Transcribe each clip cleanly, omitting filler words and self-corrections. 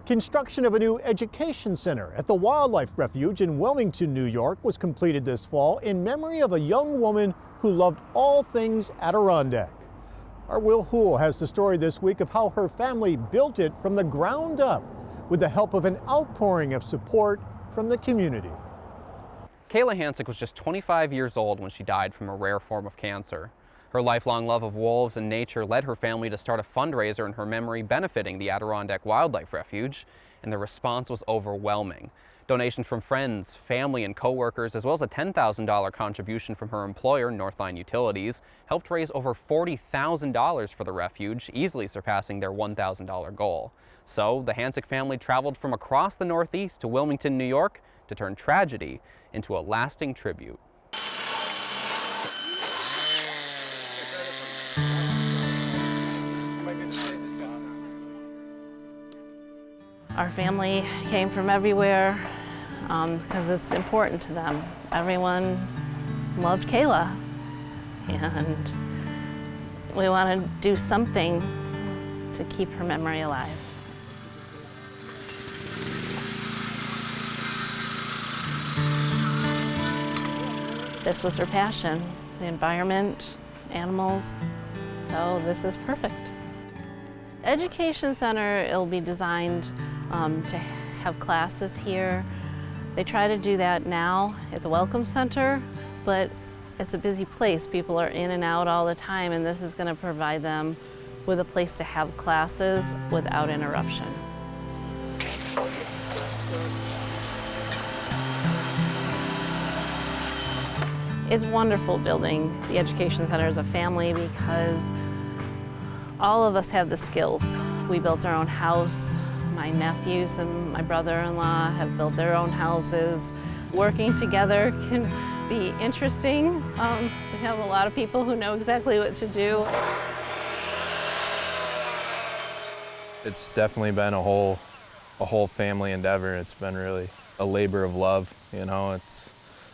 Construction of a new education center at the Wildlife Refuge in Wilmington, New York was completed this fall in memory of a young woman who loved all things Adirondack. Our Will Houle has the story this week of how her family built it from the ground up with the help of an outpouring of support from the community. Kayla Hanczyk was just 25 years old when she died from a rare form of cancer. Her lifelong love of wolves and nature led her family to start a fundraiser in her memory benefiting the Adirondack Wildlife Refuge, and the response was overwhelming. Donations from friends, family, and co-workers, as well as a $10,000 contribution from her employer, Northline Utilities, helped raise over $40,000 for the refuge, easily surpassing their $1,000 goal. So, the Hanczyk family traveled from across the Northeast to Wilmington, New York, to turn tragedy into a lasting tribute. Our family came from everywhere because it's important to them. Everyone loved Kayla, and we want to do something to keep her memory alive. This was her passion, the environment, animals, so this is perfect. Education Center, it'll be designed to have classes here. They try to do that now at the Welcome Center, but it's a busy place. People are in and out all the time, and this is going to provide them with a place to have classes without interruption. It's wonderful building the Education Center as a family because all of us have the skills. We built our own house. My nephews and my brother-in-law have built their own houses. Working together can be interesting. We have a lot of people who know exactly what to do. It's definitely been a whole family endeavor. It's been really a labor of love, you know. It's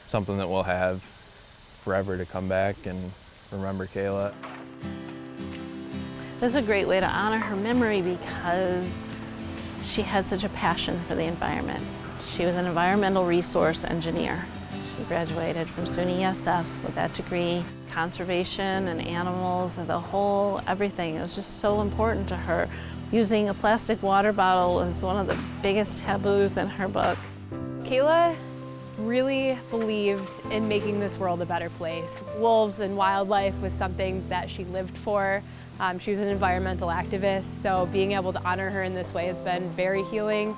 something that we'll have forever to come back and remember Kayla. This is a great way to honor her memory because she had such a passion for the environment. She was an environmental resource engineer. She graduated from SUNY ESF with that degree. Conservation and animals, the whole everything. It was just so important to her. Using a plastic water bottle is one of the biggest taboos in her book. Kayla really believed in making this world a better place. Wolves and wildlife was something that she lived for. She was an environmental activist, so being able to honor her in this way has been very healing.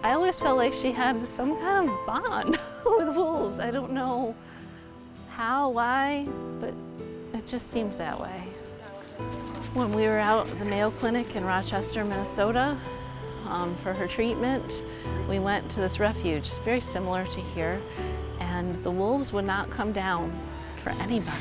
I always felt like she had some kind of bond with wolves. I don't know how, why, but it just seemed that way. When we were out at the Mayo Clinic in Rochester, Minnesota, for her treatment, we went to this refuge, very similar to here, and the wolves would not come down for anybody.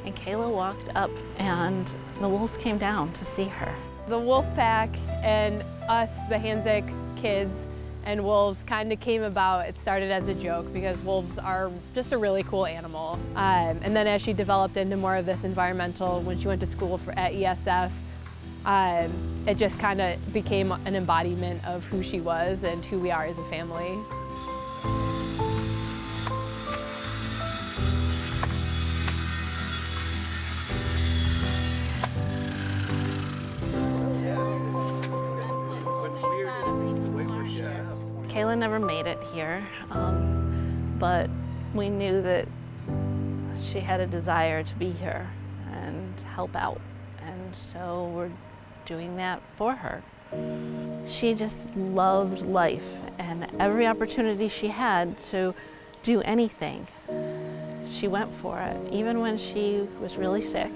And Kayla walked up and the wolves came down to see her. The wolf pack and us, the Hanczyk kids and wolves, kind of came about. It started as a joke because wolves are just a really cool animal. And then as she developed into more of this environmental, when she went to school at ESF, it just kind of became an embodiment of who she was and who we are as a family. Kayla never made it here, but we knew that she had a desire to be here and help out, and so we're doing that for her. She just loved life, and every opportunity she had to do anything, she went for it. Even when she was really sick,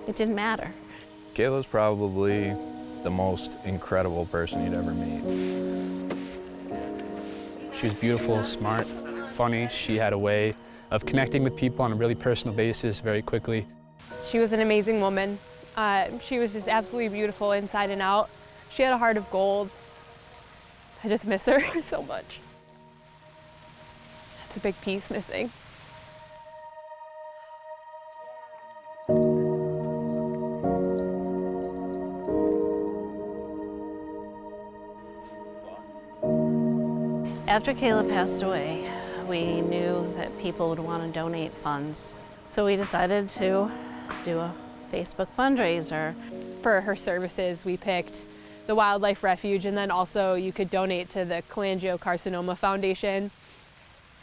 it didn't matter. Kayla's probably the most incredible person you'd ever meet. She was beautiful, smart, funny. She had a way of connecting with people on a really personal basis very quickly. She was an amazing woman. She was just absolutely beautiful inside and out. She had a heart of gold. I just miss her so much. That's a big piece missing. After Kayla passed away, we knew that people would want to donate funds. So we decided to do a Facebook fundraiser. For her services, we picked the Wildlife Refuge, and then also you could donate to the Cholangiocarcinoma Foundation.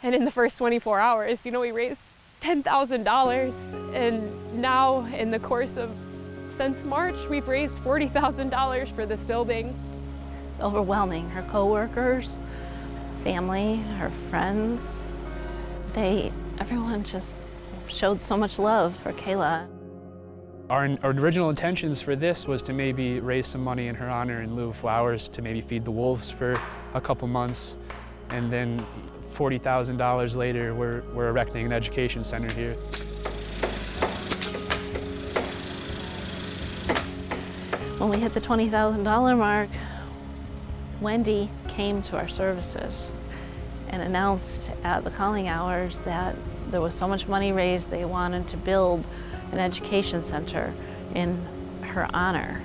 And in the first 24 hours, we raised $10,000. And now in the course of, since March, we've raised $40,000 for this building. Overwhelming. Her coworkers, family, her friends, everyone just showed so much love for Kayla. Our original intentions for this was to maybe raise some money in her honor in lieu of flowers to maybe feed the wolves for a couple months. And then $40,000 later, we're erecting an education center here. When we hit the $20,000 mark, Wendy came to our services and announced at the calling hours that there was so much money raised, they wanted to build an education center in her honor.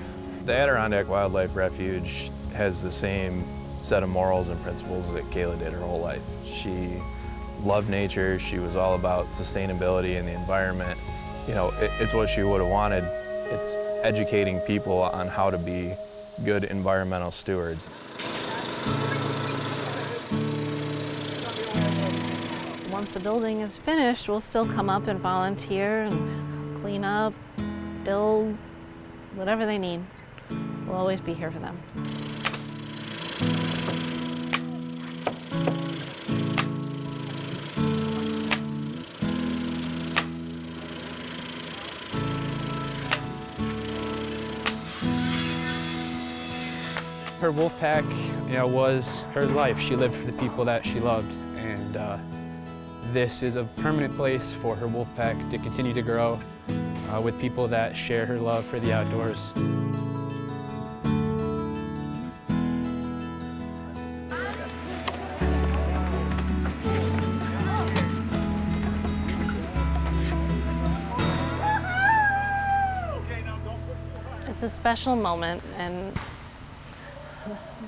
The Adirondack Wildlife Refuge has the same set of morals and principles that Kayla did her whole life. She loved nature, she was all about sustainability and the environment. It's what she would have wanted. It's educating people on how to be good environmental stewards. Once the building is finished, we'll still come up and volunteer and clean up, build, whatever they need. We'll always be here for them. Her wolf pack, was her life. She lived for the people that she loved, and this is a permanent place for her wolf pack to continue to grow with people that share her love for the outdoors. It's a special moment, and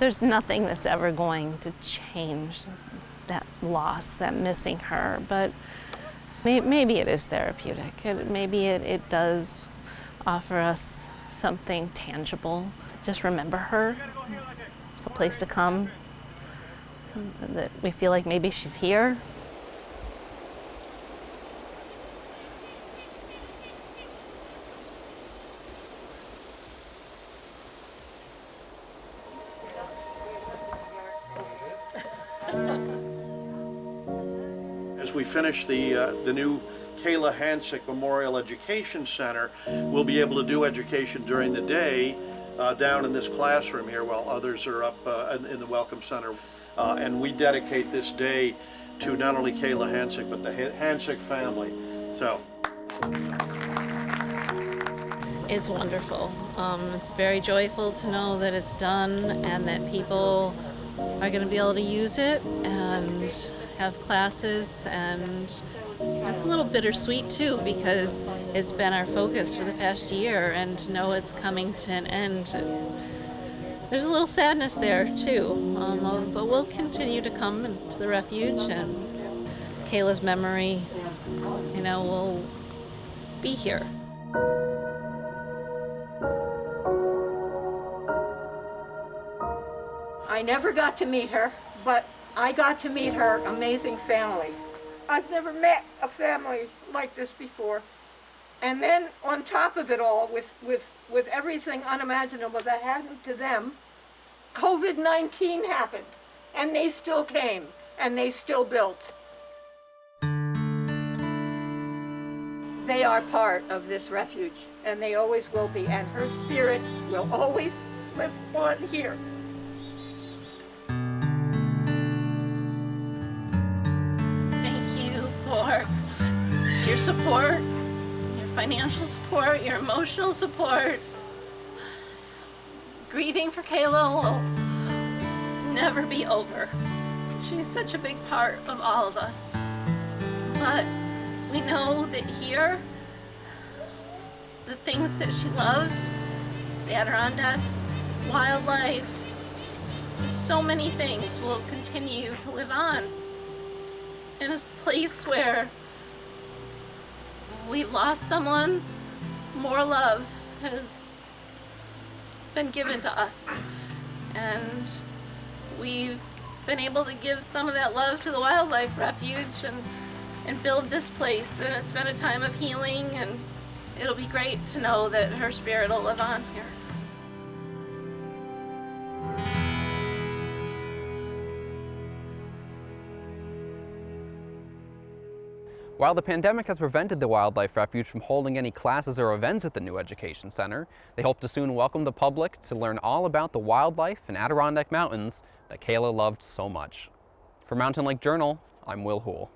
there's nothing that's ever going to change that loss, that missing her, but maybe it is therapeutic. Maybe it does offer us something tangible. Just remember her. It's a place to come, that we feel like maybe she's here. As we finish the new Kayla Hanczyk Memorial Education Center, we'll be able to do education during the day down in this classroom here while others are up in the Welcome Center. And we dedicate this day to not only Kayla Hanczyk, but the Hanczyk family. So. It's wonderful. It's very joyful to know that it's done and that people are going to be able to use it and have classes, and it's a little bittersweet too because it's been our focus for the past year, and to know it's coming to an end, there's a little sadness there too, but we'll continue to come to the refuge, and Kayla's memory, will be here. I never got to meet her, but I got to meet her amazing family. I've never met a family like this before. And then on top of it all, with everything unimaginable that happened to them, COVID-19 happened, and they still came, and they still built. They are part of this refuge, and they always will be, and her spirit will always live on here. For your support, your financial support, your emotional support. Grieving for Kayla will never be over. She's such a big part of all of us. But we know that here, the things that she loved, the Adirondacks, wildlife, so many things will continue to live on in a place where we've lost someone, more love has been given to us, and we've been able to give some of that love to the Wildlife Refuge and build this place, and it's been a time of healing, and it'll be great to know that her spirit will live on here. While the pandemic has prevented the Wildlife Refuge from holding any classes or events at the new education center, they hope to soon welcome the public to learn all about the wildlife in Adirondack Mountains that Kayla loved so much. For Mountain Lake Journal, I'm Will Houle.